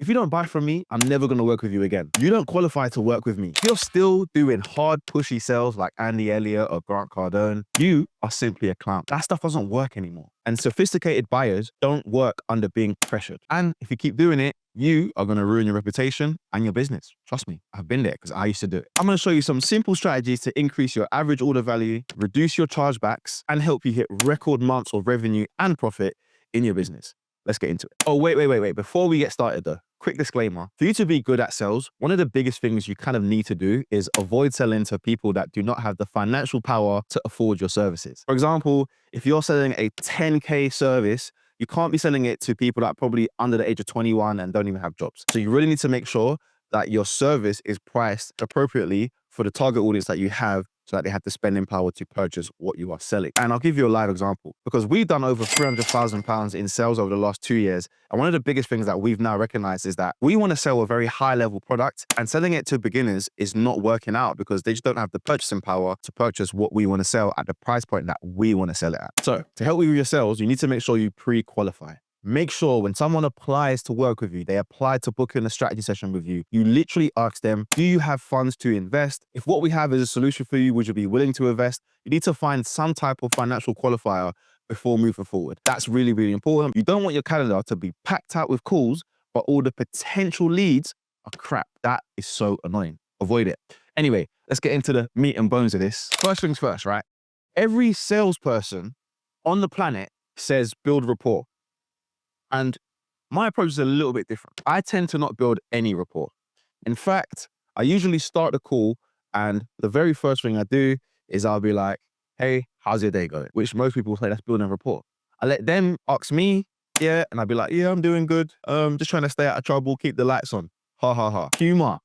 If you don't buy from me, I'm never going to work with you again. You don't qualify to work with me. If you're still doing hard, pushy sales like Andy Elliott or Grant Cardone, you are simply a clown. That stuff doesn't work anymore. And sophisticated buyers don't work under being pressured. And if you keep doing it, you are going to ruin your reputation and your business. Trust me, I've been there because I used to do it. I'm going to show you some simple strategies to increase your average order value, reduce your chargebacks, and help you hit record months of revenue and profit in your business. Let's get into it. Oh, wait. Before we get started though, quick disclaimer. For you to be good at sales, one of the biggest things you kind of need to do is avoid selling to people that do not have the financial power to afford your services. For example, if you're selling a 10K service, you can't be selling it to people that are probably under the age of 21 and don't even have jobs. So you really need to make sure that your service is priced appropriately for the target audience that you have, so that they have the spending power to purchase what you are selling. And I'll give you a live example, because we've done over £300,000 in sales over the last 2 years. And one of the biggest things that we've now recognized is that we want to sell a very high level product, and selling it to beginners is not working out because they just don't have the purchasing power to purchase what we want to sell at the price point that we want to sell it at. So to help you with your sales, you need to make sure you pre-qualify. Make sure when someone applies to work with you, they apply to book in a strategy session with you, you literally ask them, do you have funds to invest? If what we have is a solution for you, would you be willing to invest? You need to find some type of financial qualifier before moving forward. That's really, really important. You don't want your calendar to be packed out with calls, but all the potential leads are crap. That is so annoying. Avoid it. Anyway, let's get into the meat and bones of this. First things first, right? Every salesperson on the planet says build rapport. And my approach is a little bit different. I tend to not build any rapport. In fact, I usually start the call and the very first thing I do is I'll be like, hey, how's your day going? Which most people say that's building rapport. I let them ask me, yeah, and I'll be like, yeah, I'm doing good. Just trying to stay out of trouble, keep the lights on. Ha, ha, ha. Humor.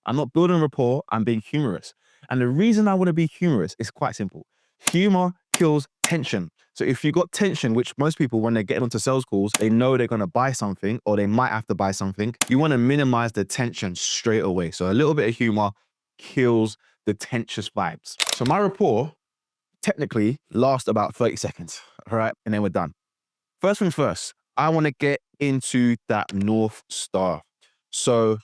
I'm not building rapport, I'm being humorous. And the reason I want to be humorous is quite simple. Humor kills tension. So if you got tension, which most people, when they're getting onto sales calls, they know they're going to buy something or they might have to buy something. You want to minimize the tension straight away. So a little bit of humor kills the tensious vibes. So my rapport technically lasts about 30 seconds, all right? And then we're done. First things first, I want to get into that North Star. So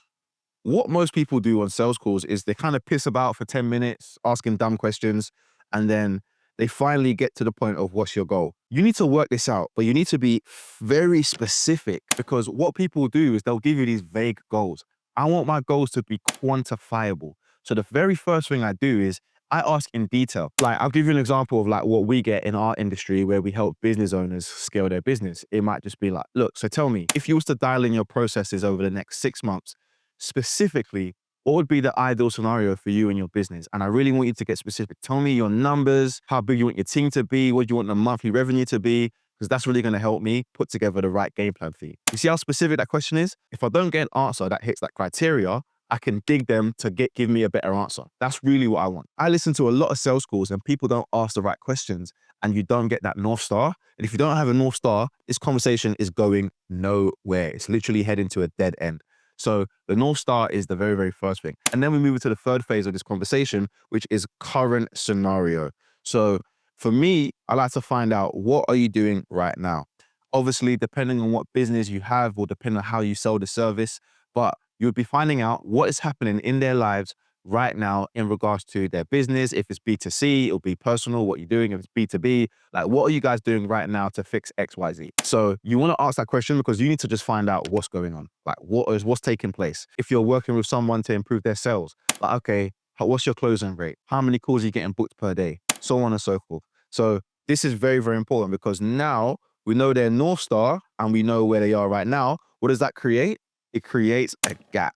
what most people do on sales calls is they kind of piss about for 10 minutes, asking dumb questions, and then they finally get to the point of what's your goal. You need to work this out, but you need to be very specific, because what people do is they'll give you these vague goals. I want my goals to be quantifiable. So the very first thing I do is I ask in detail. Like, I'll give you an example of like what we get in our industry where we help business owners scale their business. It might just be like, look, so tell me, if you was to dial in your processes over the next 6 months, specifically, what would be the ideal scenario for you and your business? And I really want you to get specific. Tell me your numbers, how big you want your team to be, what you want the monthly revenue to be, because that's really going to help me put together the right game plan for you. You see how specific that question is? If I don't get an answer that hits that criteria, I can dig them to give me a better answer. That's really what I want. I listen to a lot of sales calls and people don't ask the right questions and you don't get that North Star. And if you don't have a North Star, this conversation is going nowhere. It's literally heading to a dead end. So the North Star is the very, very first thing. And then we move into the third phase of this conversation, which is current scenario. So for me, I like to find out, what are you doing right now? Obviously, depending on what business you have will depend on how you sell the service, but you'll be finding out what is happening in their lives right now in regards to their business. If it's B2C, it'll be personal, what you're doing. If it's B2B, like, what are you guys doing right now to fix X, Y, Z? So you want to ask that question because you need to just find out what's going on. Like, what's taking place? If you're working with someone to improve their sales, like, okay, what's your closing rate? How many calls are you getting booked per day? So on and so forth. So this is very, very important because now we know their North Star and we know where they are right now. What does that create? It creates a gap.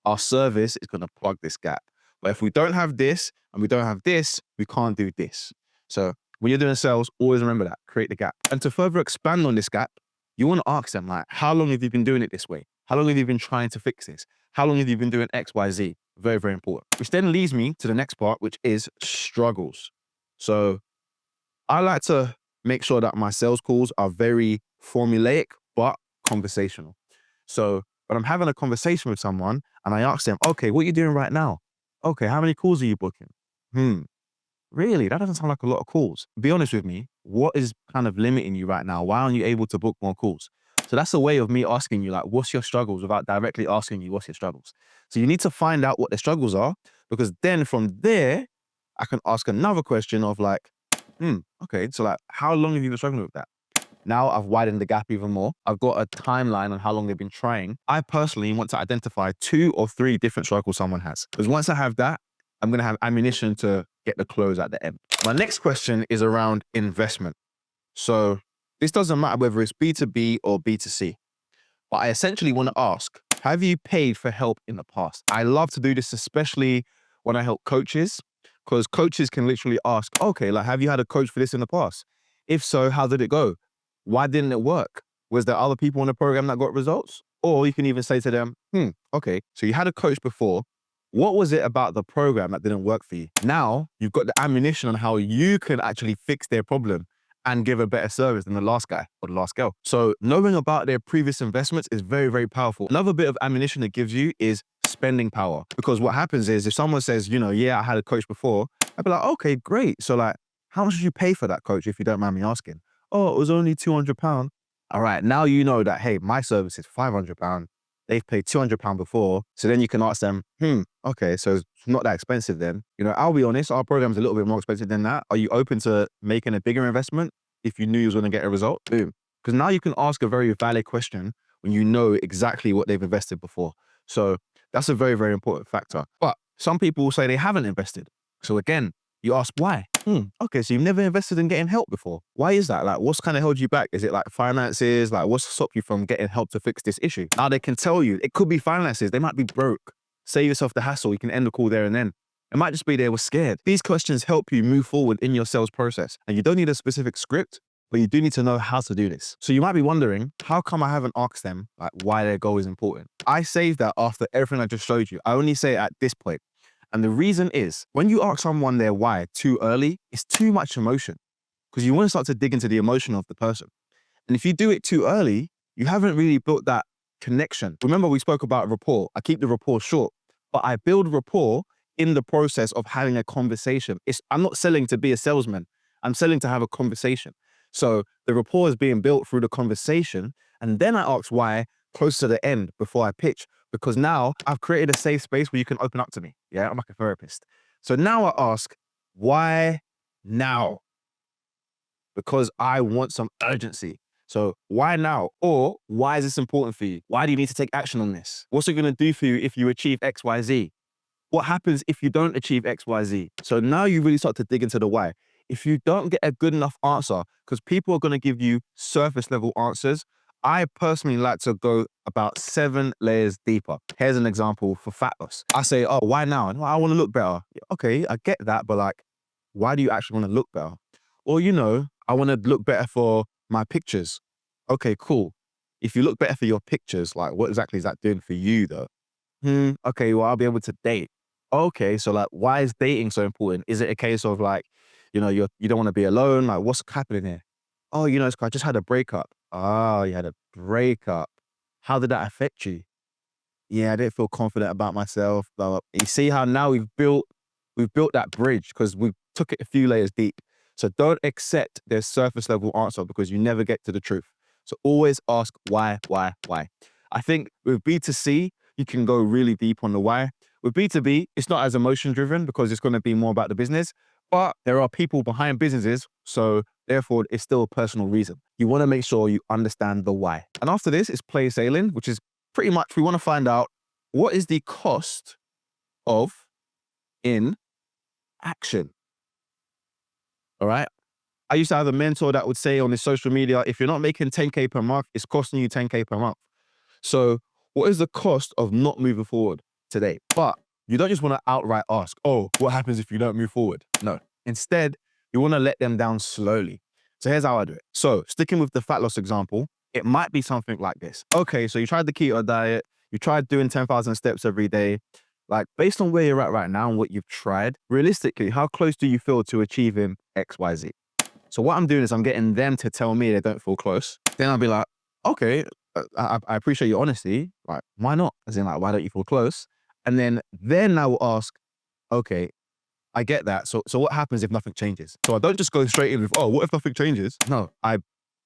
Our service is going to plug this gap. But if we don't have this and we don't have this, we can't do this. So when you're doing sales, always remember that, create the gap. And to further expand on this gap, you want to ask them, like, how long have you been doing it this way? How long have you been trying to fix this? How long have you been doing X, Y, Z? Very, very important. Which then leads me to the next part, which is struggles. So I like to make sure that my sales calls are very formulaic, but conversational. So when I'm having a conversation with someone and I ask them, okay, what are you doing right now? Okay, how many calls are you booking? Really? That doesn't sound like a lot of calls. Be honest with me. What is kind of limiting you right now? Why aren't you able to book more calls? So that's a way of me asking you, like, what's your struggles without directly asking you what's your struggles. So you need to find out what the struggles are, because then from there, I can ask another question of like, okay, so like, how long have you been struggling with that? Now I've widened the gap even more. I've got a timeline on how long they've been trying. I personally want to identify 2 or 3 different struggles someone has. Because once I have that, I'm going to have ammunition to get the close at the end. My next question is around investment. So this doesn't matter whether it's B2B or B2C, but I essentially want to ask, have you paid for help in the past? I love to do this, especially when I help coaches, because coaches can literally ask, okay, like, have you had a coach for this in the past? If so, how did it go? Why didn't it work? Was there other people in the program that got results? Or you can even say to them, okay, so you had a coach before. What was it about the program that didn't work for you? Now you've got the ammunition on how you can actually fix their problem and give a better service than the last guy or the last girl. So knowing about their previous investments is very, very powerful. Another bit of ammunition it gives you is spending power. Because what happens is if someone says, yeah, I had a coach before, I'd be like, okay, great. So like, how much did you pay for that coach, if you don't mind me asking? Oh, it was only £200. All right, now you know that, hey, my service is £500. They've paid £200 before. So then you can ask them, okay, so it's not that expensive then. I'll be honest, our program's a little bit more expensive than that. Are you open to making a bigger investment if you knew you was going to get a result? Boom. Because now you can ask a very valid question when you know exactly what they've invested before. So that's a very, very important factor. But some people will say they haven't invested. So again, you ask why? Okay, so you've never invested in getting help before. Why is that? Like, what's kind of held you back? Is it like finances? Like, what's stopped you from getting help to fix this issue? Now they can tell you, it could be finances. They might be broke. Save yourself the hassle. You can end the call there and then. It might just be they were scared. These questions help you move forward in your sales process. And you don't need a specific script, but you do need to know how to do this. So you might be wondering, how come I haven't asked them like why their goal is important? I saved that after everything I just showed you. I only say it at this point. And the reason is, when you ask someone their why too early, it's too much emotion, because you want to start to dig into the emotion of the person. And if you do it too early, you haven't really built that connection. Remember, we spoke about rapport. I keep the rapport short, but I build rapport in the process of having a conversation. I'm not selling to be a salesman. I'm selling to have a conversation. So the rapport is being built through the conversation. And then I ask why close to the end before I pitch, because now I've created a safe space where you can open up to me. Yeah, I'm like a therapist. So now I ask, why now? Because I want some urgency. So why now? Or why is this important for you? Why do you need to take action on this? What's it going to do for you if you achieve X, Y, Z? What happens if you don't achieve X, Y, Z? So now you really start to dig into the why. If you don't get a good enough answer, because people are going to give you surface level answers, I personally like to go about 7 layers deeper. Here's an example for fat loss. I say, oh, why now? I want to look better. Okay, I get that, but like, why do you actually want to look better? Or, I want to look better for my pictures. Okay, cool. If you look better for your pictures, like, what exactly is that doing for you though? Okay, well, I'll be able to date. Okay, so like, why is dating so important? Is it a case of like, you don't want to be alone? Like, what's happening here? Oh, it's 'cause I just had a breakup. Oh, you had a breakup. How did that affect you? Yeah, I didn't feel confident about myself. Blah, blah. You see how now we've built that bridge because we took it a few layers deep. So don't accept their surface level answer, because you never get to the truth. So always ask why, why, why. I think with B2C, you can go really deep on the why. With B2B, it's not as emotion driven because it's going to be more about the business, but there are people behind businesses. So therefore, it's still a personal reason. You want to make sure you understand the why. And after this is play sailing, which is pretty much, we want to find out what is the cost of inaction. All right. I used to have a mentor that would say on his social media, if you're not making 10K per month, it's costing you 10K per month. So what is the cost of not moving forward today? But you don't just want to outright ask, oh, what happens if you don't move forward? No. Instead, you want to let them down slowly. So here's how I do it. So sticking with the fat loss example, it might be something like this. Okay, so you tried the keto diet, you tried doing 10,000 steps every day. Like, based on where you're at right now and what you've tried, realistically, how close do you feel to achieving X, Y, Z? So what I'm doing is I'm getting them to tell me they don't feel close. Then I'll be like, okay, I appreciate your honesty. Like, why not? As in, like, why don't you feel close? And then I will ask, okay, I get that. So what happens if nothing changes? So I don't just go straight in with, oh, what if nothing changes? No, I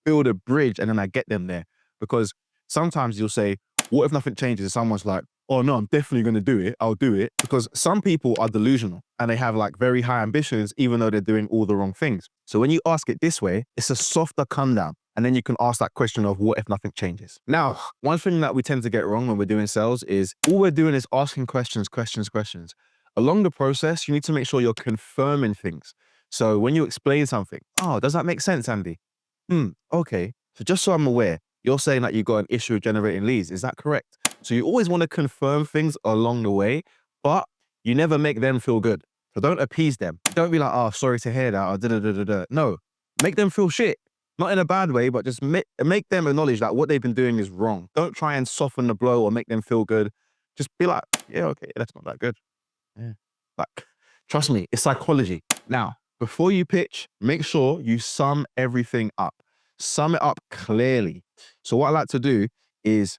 build a bridge and then I get them there. Because sometimes you'll say, what if nothing changes? And someone's like, oh no, I'm definitely going to do it. I'll do it. Because some people are delusional and they have like very high ambitions, even though they're doing all the wrong things. So when you ask it this way, it's a softer come down. And then you can ask that question of what if nothing changes? Now, one thing that we tend to get wrong when we're doing sales is all we're doing is asking questions. Along the process, you need to make sure you're confirming things. So when you explain something, oh, does that make sense, Andy? Okay. So just so I'm aware, you're saying that you've got an issue with generating leads. Is that correct? So you always want to confirm things along the way, but you never make them feel good. So don't appease them. Don't be like, oh, sorry to hear that, or da-da-da-da-da. No, make them feel shit. Not in a bad way, but just make them acknowledge that what they've been doing is wrong. Don't try and soften the blow or make them feel good. Just be like, yeah, okay, that's not that good. Yeah. Like, trust me, it's psychology. Now, before you pitch, make sure you sum everything up. Sum it up clearly. So what I like to do is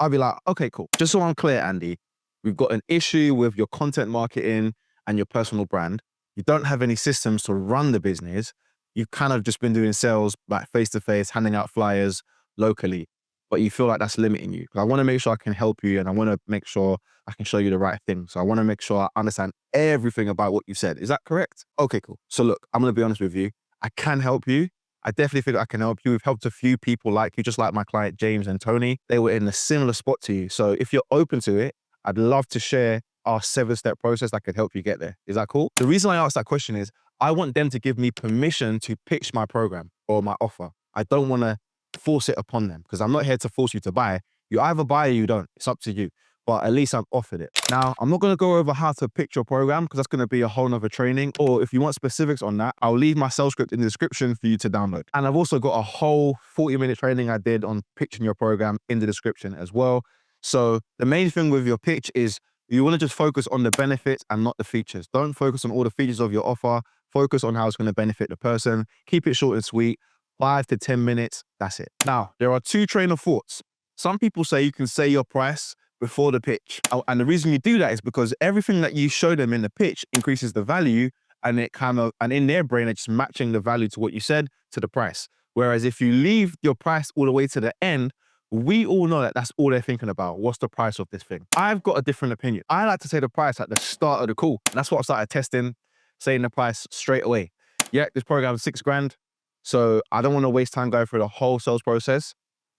I'll be like, okay, cool. Just so I'm clear, Andy, we've got an issue with your content marketing and your personal brand. You don't have any systems to run the business. You've kind of just been doing sales like face-to-face, handing out flyers locally, but you feel like that's limiting you. I want to make sure I can help you and I want to make sure I can show you the right thing. So I want to make sure I understand everything about what you said. Is that correct? Okay, cool. So look, I'm going to be honest with you. I can help you. I definitely think I can help you. We've helped a few people like you, just like my client, James and Tony. They were in a similar spot to you. So if you're open to it, I'd love to share our 7-step process that could help you get there. Is that cool? The reason I asked that question is I want them to give me permission to pitch my program or my offer. I don't want to force it upon them because I'm not here to force you to buy. You either buy or you don't. It's up to you. But at least I've offered it. Now, I'm not going to go over how to pitch your program because that's going to be a whole nother training. Or if you want specifics on that, I'll leave my sales script in the description for you to download. And I've also got a whole 40-minute training I did on pitching your program in the description as well. So the main thing with your pitch is you want to just focus on the benefits and not the features. Don't focus on all the features of your offer. Focus on how it's going to benefit the person. Keep it short and sweet. 5 to 10 minutes. That's it. Now, there are 2 train of thoughts. Some people say you can say your price before the pitch. And the reason you do that is because everything that you show them in the pitch increases the value and in their brain, it's just matching the value to what you said to the price. Whereas if you leave your price all the way to the end, we all know that that's all they're thinking about. What's the price of this thing? I've got a different opinion. I like to say the price at the start of the call. And that's what I started testing, saying the price straight away. Yeah, this program is $6,000. So I don't want to waste time going through the whole sales process.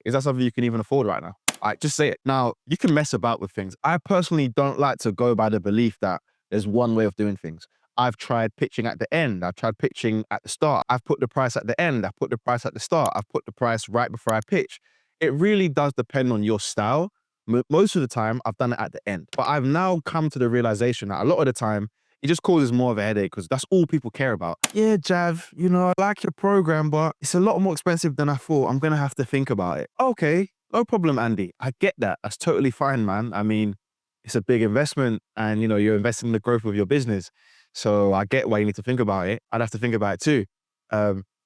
Is that something you can even afford right now? Just say it. Now, you can mess about with things. I personally don't like to go by the belief that there's one way of doing things. I've tried pitching at the end. I've tried pitching at the start. I've put the price at the end. I've put the price at the start. I've put the price right before I pitch. It really does depend on your style. Most of the time, I've done it at the end. But I've now come to the realization that a lot of the time, it just causes more of a headache because that's all people care about. Yeah, Jav, I like your program, but it's a lot more expensive than I thought. I'm going to have to think about it. Okay, no problem, Andy. I get that. That's totally fine, man. I mean, it's a big investment and, you're investing in the growth of your business. So I get why you need to think about it. I'd have to think about it too.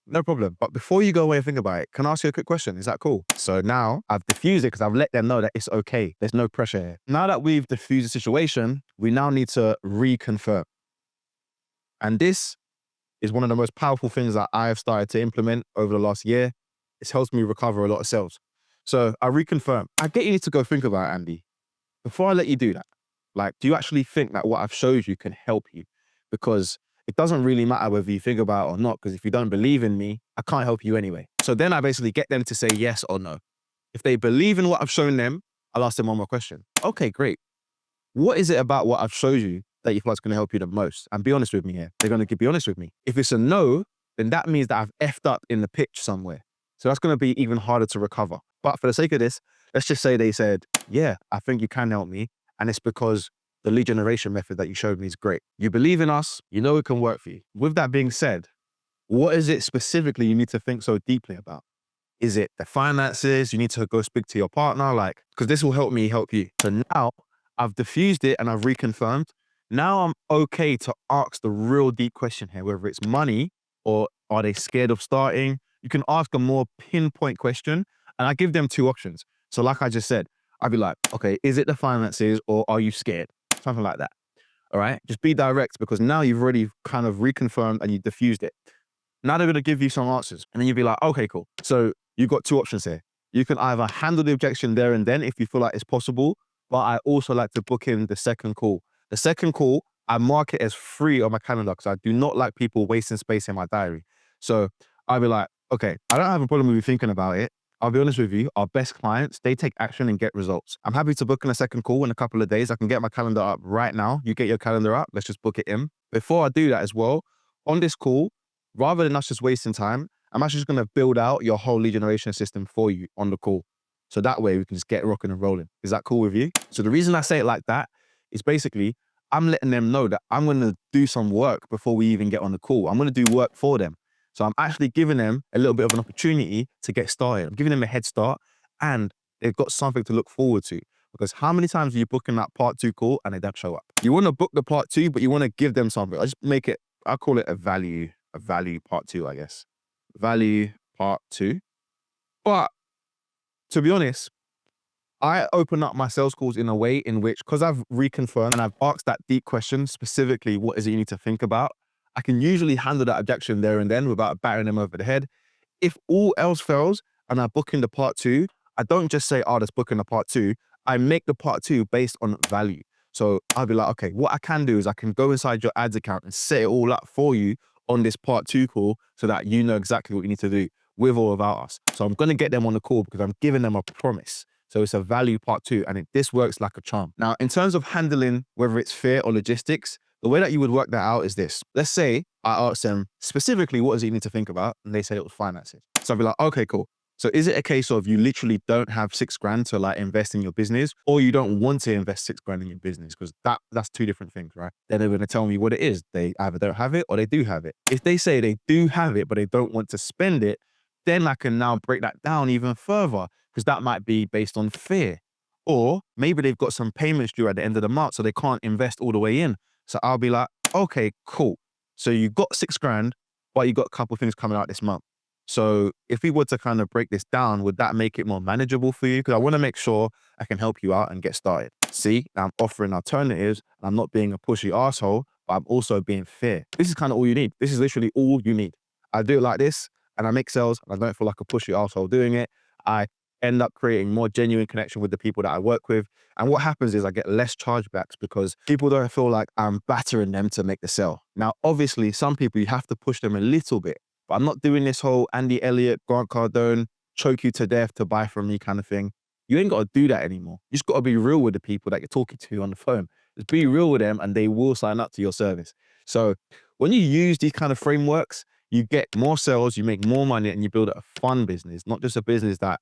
No problem. But before you go away and think about it, can I ask you a quick question? Is that cool? So now I've diffused it because I've let them know that it's okay. There's no pressure here. Now that we've diffused the situation, we now need to reconfirm. And this is one of the most powerful things that I have started to implement over the last year. It's helped me recover a lot of sales. So I reconfirm. I get you need to go think about it, Andy. Before I let you do that, do you actually think that what I've showed you can help you? Because it doesn't really matter whether you think about it or not, because if you don't believe in me, I can't help you anyway. So then I basically get them to say yes or no. If they believe in what I've shown them, I'll ask them one more question. Okay, great. What is it about what I've showed you that you feel like going to help you the most? And be honest with me here. They're going to be honest with me. If it's a no, then that means that I've effed up in the pitch somewhere. So that's going to be even harder to recover. But for the sake of this, let's just say they said, yeah, I think you can help me. And it's because the lead generation method that you showed me is great. You believe in us, you know it can work for you. With that being said, what is it specifically you need to think so deeply about? Is it the finances? You need to go speak to your partner, because this will help me help you. So now I've diffused it and I've reconfirmed. Now I'm okay to ask the real deep question here, whether it's money or are they scared of starting? You can ask a more pinpoint question and I give them 2 options. So like I just said, I'd be like, okay, is it the finances or are you scared? Something like that. All right. Just be direct because now you've already kind of reconfirmed and you diffused it. Now they're going to give you some answers and then you'll be like, okay, cool. So you've got 2 options here. You can either handle the objection there and then if you feel like it's possible, but I also like to book in the second call. The second call, I mark it as free on my calendar because I do not like people wasting space in my diary. So I'll be like, okay, I don't have a problem with you thinking about it. I'll be honest with you, our best clients, they take action and get results. I'm happy to book in a second call in a couple of days. I can get my calendar up right now. You get your calendar up. Let's just book it in. Before I do that as well, on this call, rather than us just wasting time, I'm actually just going to build out your whole lead generation system for you on the call. So that way we can just get rocking and rolling. Is that cool with you? So the reason I say it like that is basically I'm letting them know that I'm going to do some work before we even get on the call. I'm going to do work for them. So I'm actually giving them a little bit of an opportunity to get started. I'm giving them a head start and they've got something to look forward to. Because how many times are you booking that part 2 call and they don't show up? You want to book the part 2, but you want to give them something. I just make it, I call it a value part 2, I guess. Value part 2. But to be honest, I open up my sales calls in a way in which, because I've reconfirmed and I've asked that deep question, specifically, what is it you need to think about? I can usually handle that objection there and then without battering them over the head. If all else fails and I book in the part 2, I don't just say, oh, let's book in the part 2. I make the part 2 based on value. So I'll be like, okay, what I can do is I can go inside your ads account and set it all up for you on this part 2 call so that you know exactly what you need to do with or without us. So I'm going to get them on the call because I'm giving them a promise. So it's a value part 2 and this works like a charm. Now, in terms of handling, whether it's fear or logistics, the way that you would work that out is this. Let's say I ask them specifically, what does it need to think about? And they say it was finances. So I'll be like, okay, cool. So is it a case of you literally don't have $6,000 to like invest in your business, or you don't want to invest $6,000 in your business? Because that's two different things, right? Then they're going to tell me what it is. They either don't have it or they do have it. If they say they do have it, but they don't want to spend it, then I can now break that down even further, because that might be based on fear. Or maybe they've got some payments due at the end of the month, so they can't invest all the way in. So I'll be like, okay, cool. So you got $6,000, but you got a couple of things coming out this month. So if we were to kind of break this down, would that make it more manageable for you? Because I want to make sure I can help you out and get started. See, I'm offering alternatives. I'm not being a pushy asshole, but I'm also being fair. This is kind of all you need. This is literally all you need. I do it like this and I make sales and I don't feel like a pushy asshole doing it. I end up creating more genuine connection with the people that I work with. And what happens is I get less chargebacks because people don't feel like I'm battering them to make the sale. Now, obviously, some people, you have to push them a little bit, but I'm not doing this whole Andy Elliott, Grant Cardone, choke you to death to buy from me kind of thing. You ain't got to do that anymore. You just got to be real with the people that you're talking to on the phone. Just be real with them and they will sign up to your service. So when you use these kind of frameworks, you get more sales, you make more money, and you build a fun business, not just a business that,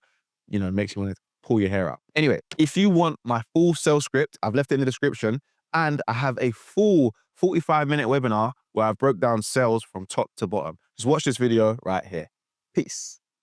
you know, makes you want to pull your hair out. Anyway, if you want my full sales script, I've left it in the description, and I have a full 45-minute webinar where I broke down sales from top to bottom. Just watch this video right here. Peace.